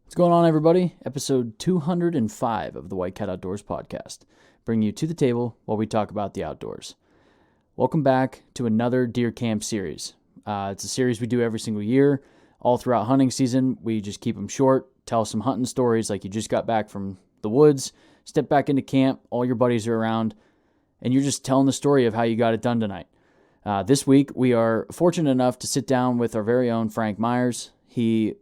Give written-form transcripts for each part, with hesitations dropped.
What's going on, everybody? Episode 205 of the White Cat Outdoors podcast, bringing you to the table while we talk about the outdoors. Welcome back to another deer camp series. It's a series we do every single year. All throughout hunting season, we just keep them short, tell some hunting stories like you just got back from the woods, step back into camp, all your buddies are around, and you're just telling the story of how you got it done tonight. This week, we are fortunate enough to sit down with our very own Frank Myers. He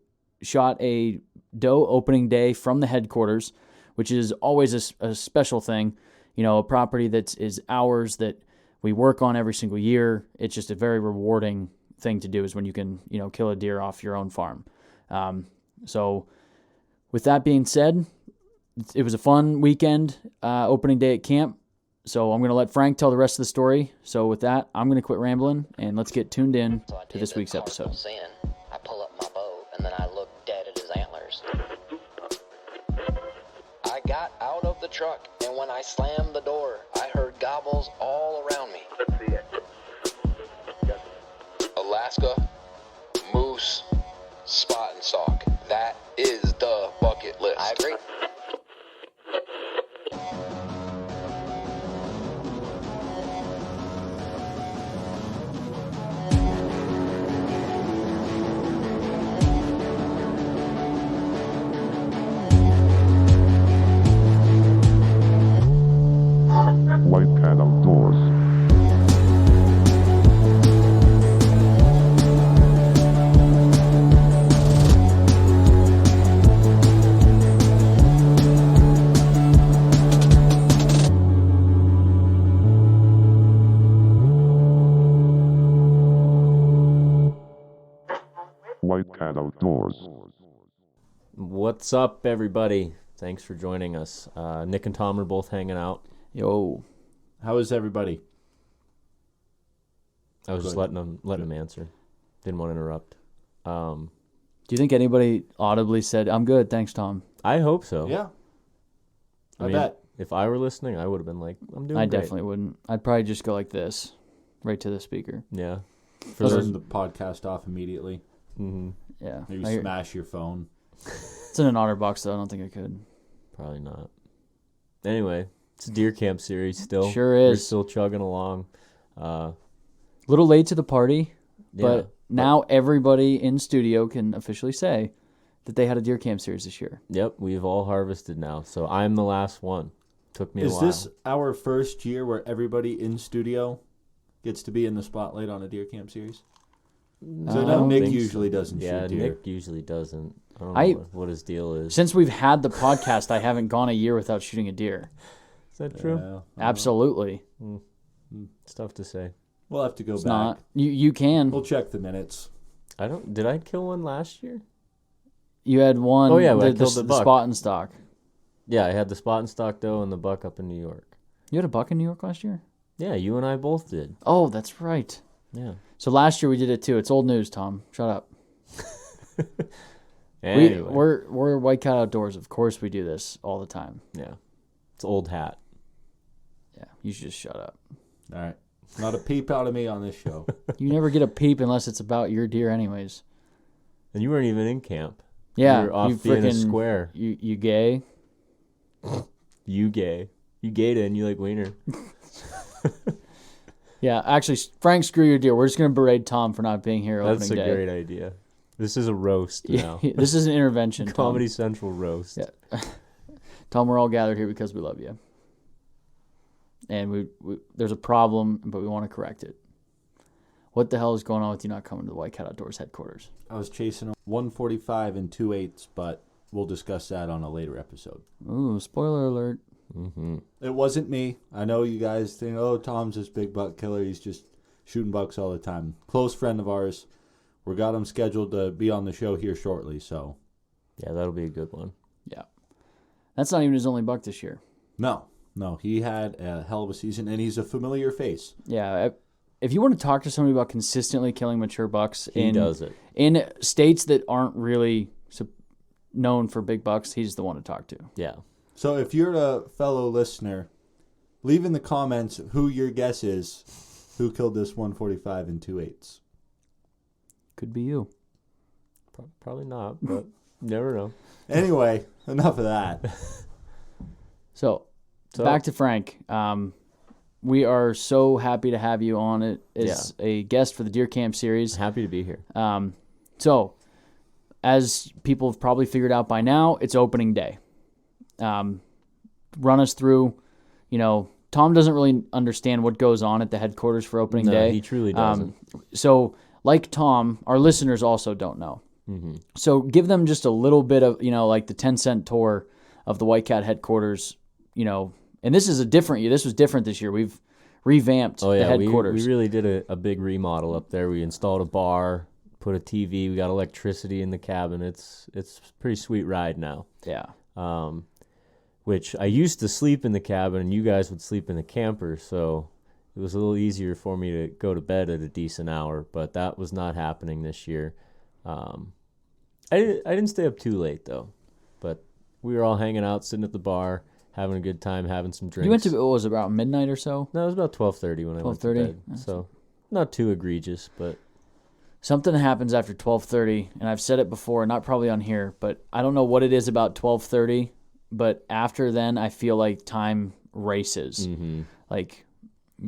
shot a doe opening day from the headquarters, which is always a special thing. You know, a property that is ours that we work on every single year. It's just a very rewarding thing to do is when you can, kill a deer off your own farm. So with that being said, it was a fun weekend, opening day at camp. So I'm going to let Frank tell the rest of the story. So with that, I'm going to quit rambling and let's get tuned in to this week's episode. I pull up my bow and then I look dead at his antlers. I got out of the truck and when I slammed the door, I heard gobbles all around me. Let's see it. Alaska, moose, spot and stalk. That is the bucket list. I agree. White Cat Outdoors. White Cat Outdoors. What's up, everybody? Thanks for joining us. Nick and Tom are both hanging out. Yo. How is everybody? I was just letting him answer. Didn't want to interrupt. Do you think anybody audibly said, "I'm good, thanks, Tom"? I hope so. Yeah. I I mean, bet. if I were listening, I would have been like, "I'm doing I great." definitely wouldn't. I'd probably just go like this, right to the speaker. Yeah. For turn the podcast off immediately. Mm-hmm. Yeah. Maybe smash your phone. It's in an otter box, though. I don't think I could. Probably not. Anyway, it's a deer camp series still. Sure is. We're still chugging along. A little late to the party, Yeah, but now everybody in studio can officially say that they had a deer camp series this year. Yep, we've all harvested now. So I'm the last one. Took me a Is while. this our first year where everybody in studio gets to be in the spotlight on a deer camp series? So I I know don't Nick think usually so. doesn't Yeah, shoot deer. Nick usually doesn't. I don't know what his deal is. Since we've had the podcast, I haven't gone a year without shooting a deer. Is that true? Yeah, Absolutely. It's tough to say. we'll have to go It's back. not. You can. We'll check the minutes. Did I kill one last year? You had one. Oh, yeah, when I the, killed the buck. spot and stock. Yeah, I had the spot and stock doe and the buck up in New York. You had a buck in New York last year? Yeah, you and I both did. Oh, that's right. Yeah. So last year we did it too. It's old news, Tom. Shut up. Anyway. We're White Cat Outdoors. Of course we do this all the time. Yeah. It's old hat. Yeah, you should just shut up. All right. Not a peep out of me on this show. You never get a peep unless it's about your deer anyways. And you weren't even in camp. Yeah, You were off you being a frickin' square. You gay? You gay. You gayed it and you like wiener. Yeah, actually, Frank, screw your deer. We're just going to berate Tom for not being here That's a opening day. great idea. This is a roast now. This is an intervention, Tom. Comedy Central roast. Yeah. Tom, we're all gathered here because we love you. And we there's a problem, but we want to correct it. What the hell is going on with you not coming to the White Cat Outdoors headquarters? I was chasing a 145 and 2/8, but we'll discuss that on a later episode. Ooh, spoiler alert. Mm-hmm. It wasn't me. I know you guys think, oh, Tom's this big buck killer. He's just shooting bucks all the time. Close friend of ours. We got him scheduled to be on the show here shortly, so. Yeah, that'll be a good one. Yeah. That's not even his only buck this year. No, he had a hell of a season, and he's a familiar face. Yeah. If you want to talk to somebody about consistently killing mature bucks He does it. in states that aren't really known for big bucks, he's the one to talk to. Yeah. So if you're a fellow listener, leave in the comments who your guess is who killed this 145 and 2/8. Could be you. Probably not, but you never know. Anyway, enough of that. So back to Frank. We are so happy to have you on it as a guest for the Deer Camp series. Happy to be here. So, as people have probably figured out by now, it's opening day. Run us through, Tom doesn't really understand what goes on at the headquarters for opening day. He truly doesn't. So, like Tom, our listeners also don't know. Mm-hmm. So, give them just a little bit of, like the 10-cent tour of the White Cat headquarters, and this is this was different this year. We've revamped the headquarters. We really did a big remodel up there. We installed a bar, put a TV, we got electricity in the cabin. It's a pretty sweet ride now. Yeah. Which I used to sleep in the cabin, and you guys would sleep in the camper, so it was a little easier for me to go to bed at a decent hour, but that was not happening this year. I didn't stay up too late, though, but we were all hanging out, sitting at the bar, having a good time, having some drinks. You went to, what was it, about midnight or so? No, it was about 12:30 when I went to bed, so not too egregious, but... Something happens after 12:30, and I've said it before, not probably on here, but I don't know what it is about 12:30, but after then, I feel like time races. Mm-hmm. Like,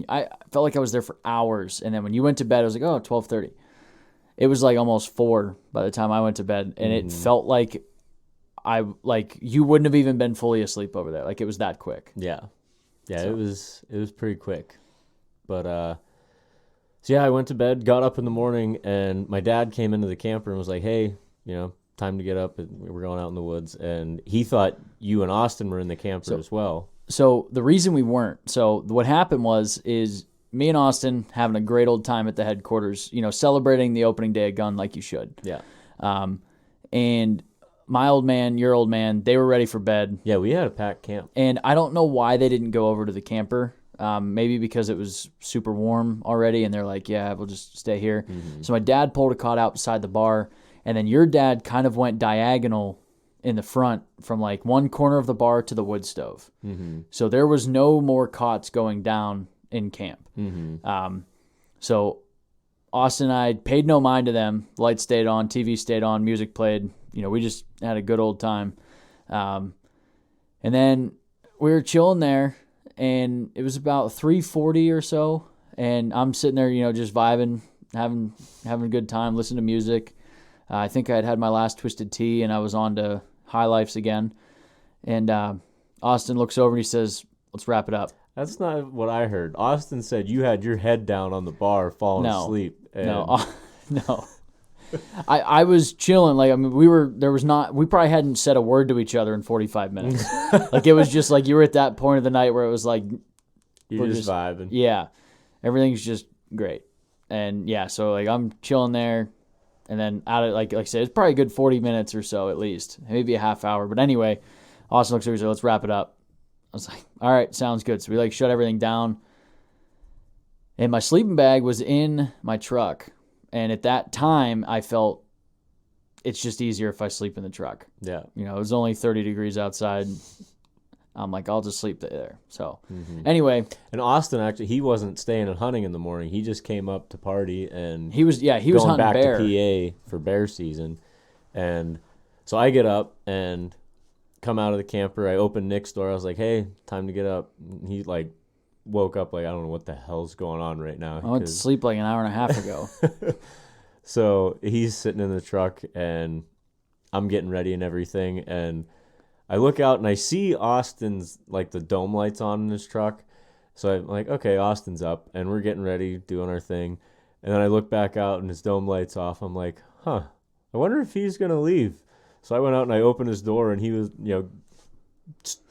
I felt like I was there for hours, and then when you went to bed, I was like, 12:30. It was like almost 4 by the time I went to bed, and it felt like you wouldn't have even been fully asleep over there. Like, it was that quick. Yeah. So. It was pretty quick. But so yeah, I went to bed, got up in the morning, and my dad came into the camper and was like, "Hey, time to get up. We're going out in the woods." And he thought you and Austin were in the camper as well. So the reason we weren't, what happened is me and Austin having a great old time at the headquarters, celebrating the opening day of Gun like you should. Yeah. And my old man, your old man, they were ready for bed. Yeah, we had a packed camp. And I don't know why they didn't go over to the camper. Maybe because it was super warm already, and they're like, yeah, we'll just stay here. Mm-hmm. So my dad pulled a cot out beside the bar, and then your dad kind of went diagonal in the front from like one corner of the bar to the wood stove. Mm-hmm. So there was no more cots going down in camp. Mm-hmm. So Austin and I paid no mind to them. Lights stayed on, TV stayed on, music played. We just had a good old time. And then we were chilling there, and it was about 3:40 or so, and I'm sitting there, just vibing, having a good time, listening to music. I think I had my last Twisted Tea, and I was on to High Lifes again. And Austin looks over and he says, "Let's wrap it up." That's not what I heard. Austin said you had your head down on the bar, falling asleep. No. I was chilling. Like, I mean, we probably hadn't said a word to each other in 45 minutes. Like, it was just like you were at that point of the night where it was like, you're just vibing. Yeah. Everything's just great. And yeah, so like I'm chilling there, and then out of like I said, it's probably a good 40 minutes or so at least, maybe a half hour. But anyway, Austin looks over and said, "Let's wrap it up." I was like, "All right, sounds good." So we like shut everything down. And my sleeping bag was in my truck. And at that time, I felt it's just easier if I sleep in the truck. Yeah. It was only 30 degrees outside. I'm like, I'll just sleep there. So anyway. And Austin, actually, he wasn't staying and hunting in the morning. He just came up to party, and he was going hunting back bear. to PA for bear season. And so I get up and come out of the camper. I open Nick's door. I was like, "Hey, time to get up." And he like woke up like, I don't know what the hell's going on right now. I went to sleep like an hour and a half ago. So he's sitting in the truck, and I'm getting ready and everything, and I look out and I see Austin's like the dome lights on in his truck. So I'm like, okay, Austin's up, and we're getting ready, doing our thing. And then I look back out and his dome light's off. I'm like, I wonder if he's gonna leave. So I went out and I opened his door, and he was,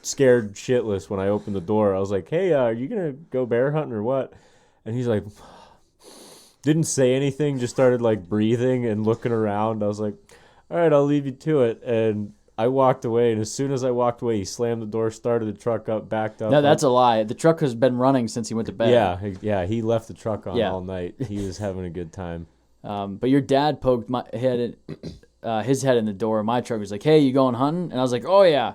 scared shitless when I opened the door. I was like, "Hey, are you gonna go bear hunting or what?" And he's like, didn't say anything, just started like breathing and looking around. I was like, "All right, I'll leave you to it." And I walked away, and as soon as I walked away, he slammed the door, started the truck up, backed up. No, that's a lie. The truck has been running since he went to bed. Yeah, he left the truck on all night. He was having a good time. But your dad poked his head in the door of my truck. He was like, "Hey, you going hunting?" And I was like, "Oh yeah."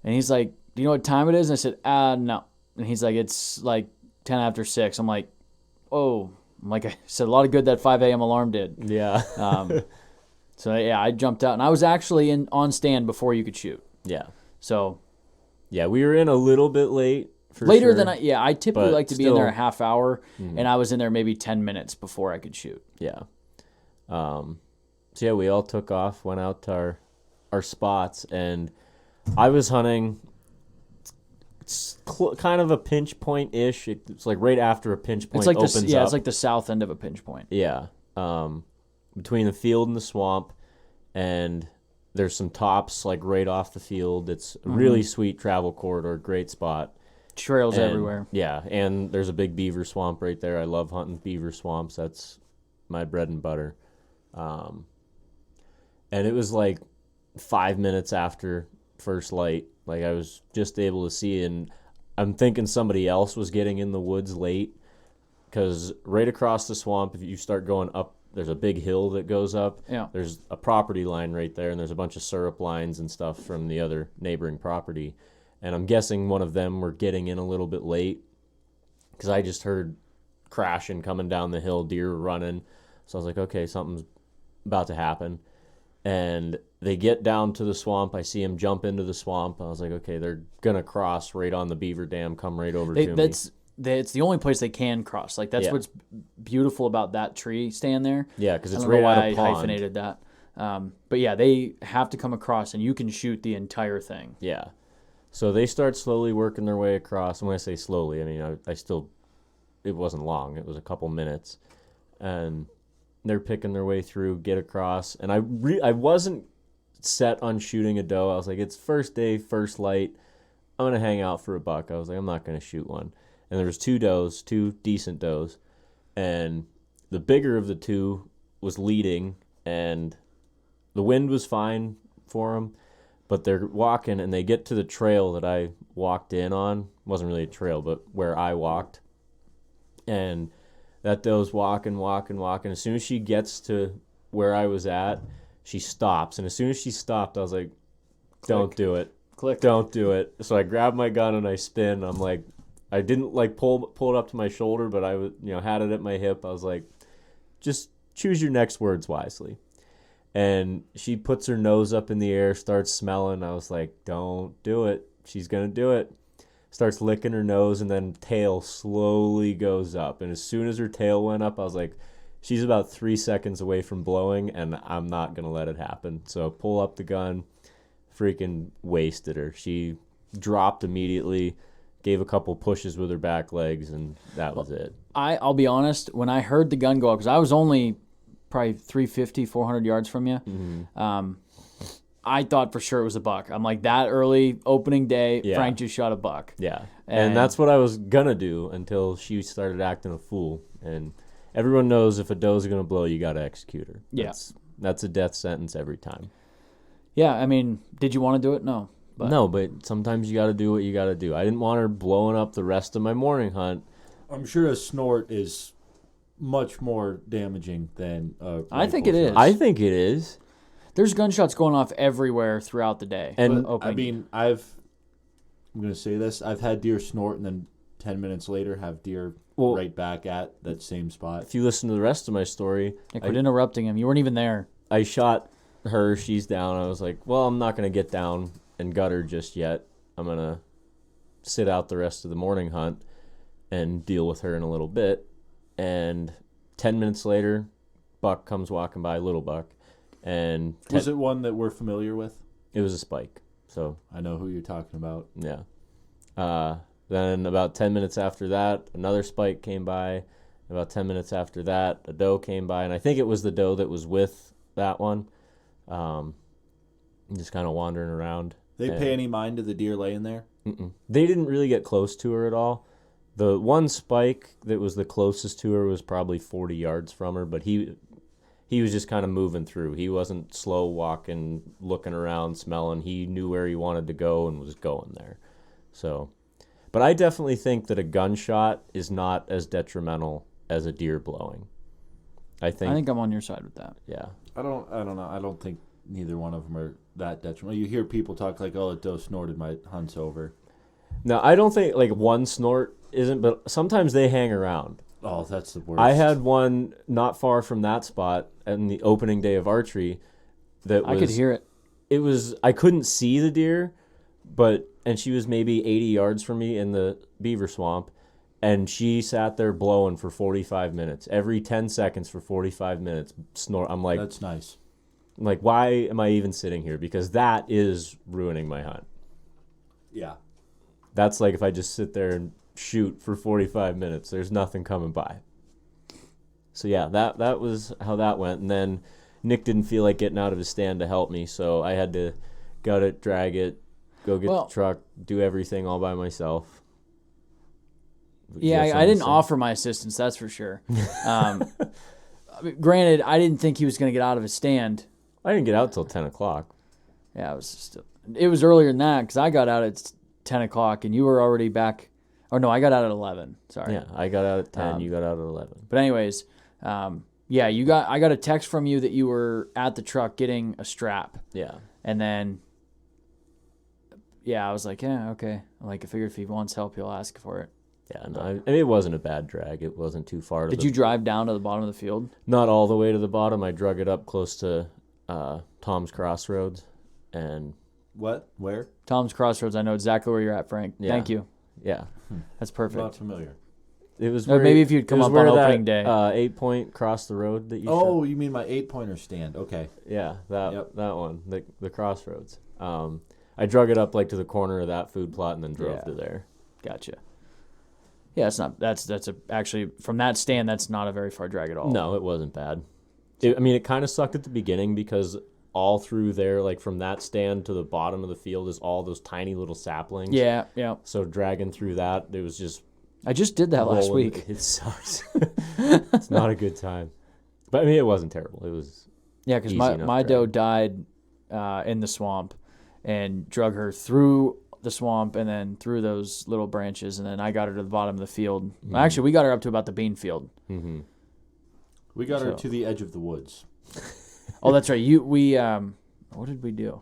And he's like, "Do you know what time it is?" And I said, "No." And he's like, "It's like 10 after 6. I'm like, "Oh." I'm like, I said, a lot of good that 5 a.m. alarm did. Yeah. So yeah, I jumped out, and I was actually on stand before you could shoot. Yeah. So Yeah, we were in a little bit late. later sure, than I typically but like to be in there a still- half hour, and I was in there maybe 10 minutes before I could shoot. Yeah. So yeah, we all took off, went out to our spots, and I was hunting. It's kind of a pinch point ish. It's like right after a pinch point It's like opens up. it's like the south end of a pinch point. Yeah. Between the field and the swamp, and there's some tops like right off the field. It's a really sweet travel corridor, great spot. Trails And- everywhere. Yeah, and there's a big beaver swamp right there. I love hunting beaver swamps. That's my bread and butter. And it was like 5 minutes after first light. Like I was just able to see, and I'm thinking somebody else was getting in the woods late, because right across the swamp, if you start going up, there's a big hill that goes up. Yeah. There's a property line right there, and there's a bunch of syrup lines and stuff from the other neighboring property. And I'm guessing one of them were getting in a little bit late, because I just heard crashing coming down the hill, deer running. So I was like, okay, something's about to happen. And they get down to the swamp. I see them jump into the swamp. I was like, okay, they're going to cross right on the beaver dam, come right over to me. It's the only place they can cross. Like that's Yeah. what's beautiful about that tree stand there. Yeah, because I it's don't know right why out I of pond. hyphenated that. But yeah, they have to come across, and you can shoot the entire thing. Yeah. So they start slowly working their way across. And when I say slowly, I mean, I still, it wasn't long. It was a couple minutes. And they're picking their way through, get across. And I wasn't set on shooting a doe. I was like, it's first day, first light. I'm going to hang out for a buck. I was like, I'm not going to shoot one. And there was two does, two decent does. And the bigger of the two was leading, and the wind was fine for them. But they're walking, and they get to the trail that I walked in on. It wasn't really a trail, but where I walked. And that doe's walking. As soon as she gets to where I was at, she stops. And as soon as she stopped, I was like, don't do it. Click. Don't do it. So I grabbed my gun and I spin. I'm like, I didn't like pull it up to my shoulder, but I was, had it at my hip. I was like, just choose your next words wisely. And she puts her nose up in the air, starts smelling. I was like, don't do it. She's going to do it. Starts licking her nose, and then tail slowly goes up. And as soon as her tail went up, I was like, she's about 3 seconds away from blowing, and I'm not going to let it happen. So pull up the gun, freaking wasted her. She dropped immediately, gave a couple pushes with her back legs, and that was it. I'll be honest, when I heard the gun go off, because I was only probably 350, 400 yards from you, I thought for sure it was a buck. I'm like, that early opening day, Yeah. Frank just shot a buck. Yeah. And- And that's what I was going to do until she started acting a fool. And everyone knows if a doe's going to blow, you got to execute her. Yeah. That's a death sentence every time. Yeah, I mean, did you want to do it? No. No, but sometimes you got to do what you got to do. I didn't want her blowing up the rest of my morning hunt. I'm sure a snort is much more damaging than a I think rifle it shot. is. I think it is. There's gunshots going off everywhere throughout the day. And Opening. I mean, I'm going to say this. I've had deer snort and then 10 minutes later have deer Well- right back at that same spot. If you listen to the rest of my story, Nick, quit interrupting him. You weren't even there. I shot her. She's down. I was like, well, I'm not going to get down and gut her just yet. I'm going to sit out the rest of the morning hunt and deal with her in a little bit. And 10 minutes later, buck comes walking by, little buck. And Was it one that we're familiar with? it was a spike. So, I know who you're talking about. yeah. Then about 10 minutes after that, another spike came by. About 10 minutes after that, a doe came by. And I think it was the doe that was with that one. Just kind of wandering around. They And- pay any mind to the deer laying there? Mm-mm. They didn't really get close to her at all. The one spike that was the closest to her was probably 40 yards from her, but he was just kind of moving through. He wasn't slow walking, looking around, smelling. He knew where he wanted to go and was going there. So, but I definitely think that a gunshot is not as detrimental as a deer blowing. I think I'm on your side with that. yeah. I don't know. I don't think neither one of them are that detrimental. You hear people talk like, oh, a doe snorted, my hunt's over. No, I don't think like one snort isn't, but sometimes they hang around. Oh, that's the worst. I had one not far from that spot on the opening day of archery that was. I could hear it. It was. I couldn't see the deer, and she was maybe 80 yards from me in the beaver swamp, and she sat there blowing for 45 minutes. Every 10 seconds for 45 minutes, snore. I'm like, That's nice. I'm like, why am I even sitting here? Because that is ruining my hunt. Yeah. That's like if I just sit there and shoot for 45 minutes, there's nothing coming by. So yeah, that was how that went. And then Nick didn't feel like getting out of his stand to help me, so I had to gut it, drag it, go get the truck, do everything all by myself. Yeah, I didn't offer my assistance, that's for sure. I mean, granted, I didn't think he was going to get out of his stand. I didn't get out till 10 o'clock. Yeah, it was earlier than that because I got out at 10 o'clock and you were already back. Oh, no, I got out at 11. Sorry. Yeah, I got out at 10, you got out at 11. But anyways, yeah, I got a text from you that you were at the truck getting a strap. Yeah. And then, yeah, I was like, yeah, okay. Like, I figured if he wants help, he'll ask for it. Yeah, no, I mean, it wasn't a bad drag. It wasn't too far. Did you drive down to the bottom of the field? Not all the way to the bottom. I drug it up close to Tom's Crossroads. And What? Where? Tom's Crossroads. I know exactly where you're at, Frank. Yeah. Thank you. Yeah. That's Not perfect. familiar. It was Or maybe if you'd come it was up on where opening day. 8-point cross the road that you Oh, shot. you mean my 8-pointer stand? Okay. Yeah, that Yep. that one, the Crossroads. I drug it up like to the corner of that food plot and then drove to there. Gotcha. Yeah, actually from that stand, that's not a very far drag at all. No, it wasn't bad. It kind of sucked at the beginning because all through there, like from that stand to the bottom of the field, is all those tiny little saplings. Yeah, yeah. So dragging through that, it was just I just did that last rolling. week. It sucks. It's not a good time. But I mean, it wasn't terrible. It was Yeah, because easy my enough doe drag. died in the swamp and drug her through the swamp and then through those little branches, and then I got her to the bottom of the field. Mm-hmm. Well, actually, we got her up to about the bean field. Mm-hmm. We got her So- to the edge of the woods. Oh, that's right. What did we do?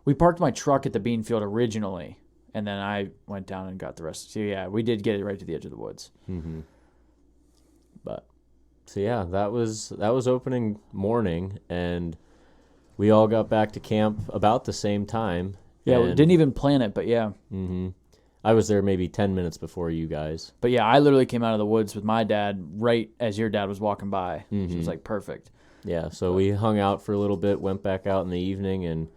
We parked my truck at the bean field originally, and then I went down and got the rest. So yeah, we did get it right to the edge of the woods. Mm-hmm. But so yeah, that was opening morning, and we all got back to camp about the same time. Yeah, we and, didn't even plan it, but yeah. Mm-hmm. I was there maybe 10 minutes before you guys. But yeah, I literally came out of the woods with my dad right as your dad was walking by. So it Mm-hmm. was like perfect. Yeah, so we hung out for a little bit, went back out in the evening, and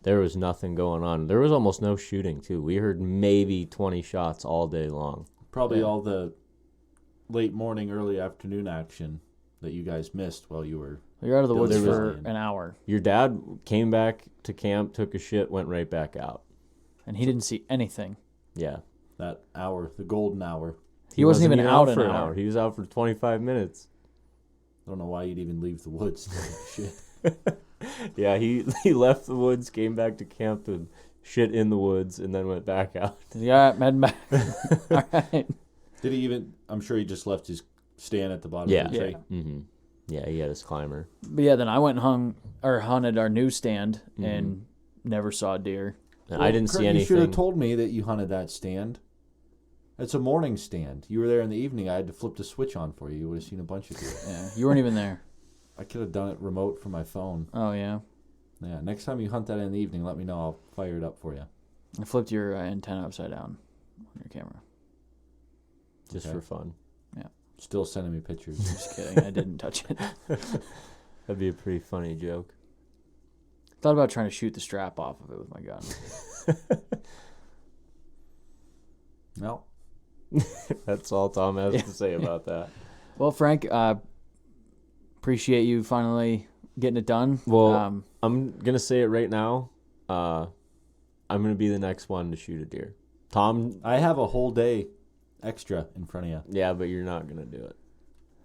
there was nothing going on. There was almost no shooting, too. We heard maybe 20 shots all day long. Probably all the late morning, early afternoon action that you guys missed while you were. We were out of the There woods was- for an hour, Your dad came back to camp, took a shit, went right back out. and he didn't see anything. Yeah. That hour, the golden hour. He wasn't even out an for hour. He was out for 25 minutes. I don't know why you'd even leave the woods. Shit. Yeah, he left the woods, came back to camp to shit in the woods, and then went back out. Yeah, med back. All right. Did he even? I'm sure he just left his stand at the bottom Yeah. of the tree. Mm-hmm. Yeah, he had his climber. But yeah, then I went and hunted our new stand and never saw a deer. I didn't Kurt, see anything. You should have told me that you hunted that stand. It's a morning stand. You were there in the evening. I had to flip the switch on for you. You would have seen a bunch of deer. Yeah, you weren't even there. I could have done it remote from my phone. Oh yeah, Yeah, next time you hunt that in the evening, let me know. I'll fire it up for you. I flipped your antenna upside down on your camera. just Okay. for fun. Still sending me pictures. Just kidding, I didn't touch it. That'd be a pretty funny joke. Thought about trying to shoot the strap off of it with my gun. No. That's all Tom has to say about that. Well, Frank, appreciate you finally getting it done. Well, I'm gonna say it right now. I'm gonna be the next one to shoot a deer. Tom, I have a whole day extra in front of you. yeah, but you're not gonna do it.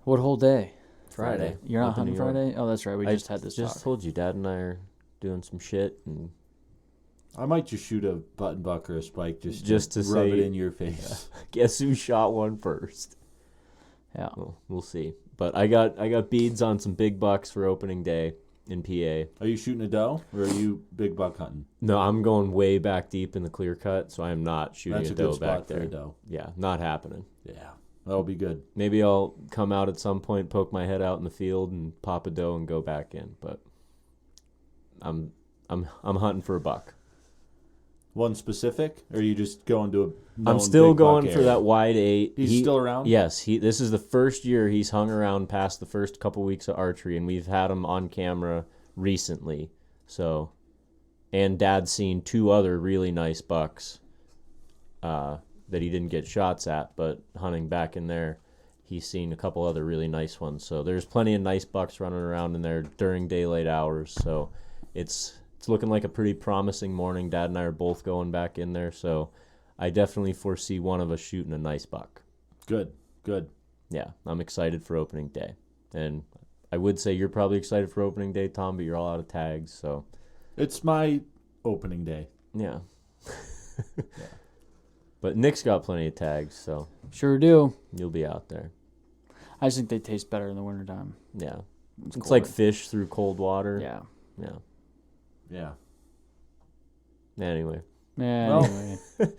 what whole day? Friday. You're not Up in hunting New York. Friday? Oh, that's right. We I just had this just talk. told you, Dad and I are doing some shit, and I might just shoot a button buck or a spike Just to rub say- it in your face. guess who shot one first? Yeah. Well, we'll see. But I got beads on some big bucks for opening day in PA. Are you shooting a doe or are you big buck hunting? No, I'm going way back deep in the clear cut, so I am not shooting That's a a good doe spot back for there. a doe. Yeah, not happening. Yeah, that'll be good. Maybe I'll come out at some point, poke my head out in the field, and pop a doe and go back in. But I'm hunting for a buck. One specific, or are you just going to a known I'm still big buck going for area? that wide 8. He's still around? Yes, this is the first year he's hung around past the first couple weeks of archery, and we've had him on camera recently. So, and Dad's seen 2 other really nice bucks that he didn't get shots at, but hunting back in there, he's seen a couple other really nice ones. So there's plenty of nice bucks running around in there during daylight hours. So it's looking like a pretty promising morning. Dad and I are both going back in there, so I definitely foresee one of us shooting a nice buck. Good. Yeah, I'm excited for opening day. And I would say you're probably excited for opening day, Tom, but you're all out of tags, so It's my opening day. yeah. But Nick's got plenty of tags, so Sure do. you'll be out there. I just think they taste better in the wintertime. Yeah. It's colder. like fish through cold water. Yeah. Yeah. Yeah. Anyway, Yeah. Well, Anyway. wrap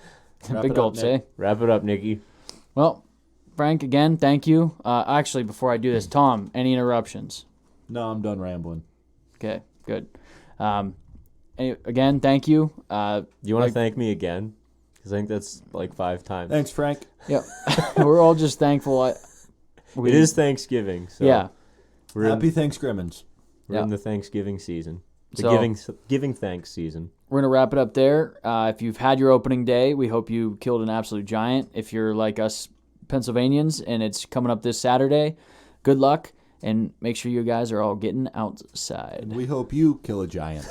Big it up, gulps, Nick. eh? wrap it up, Nikki. Well, Frank, again, thank you. Actually, before I do this, Tom, any interruptions? No, I'm done rambling. Okay, good. Again, thank you. Do you want Like- to thank me again? Because I think that's like 5 times. Thanks, Frank. Yep. We're all just thankful. It is Thanksgiving, so Yeah. Happy Thanksgivings. we're Yeah. in the Thanksgiving season. The So- giving thanks season. We're going to wrap it up there. If you've had your opening day, we hope you killed an absolute giant. If you're like us Pennsylvanians and it's coming up this Saturday, good luck. And make sure you guys are all getting outside. We hope you kill a giant.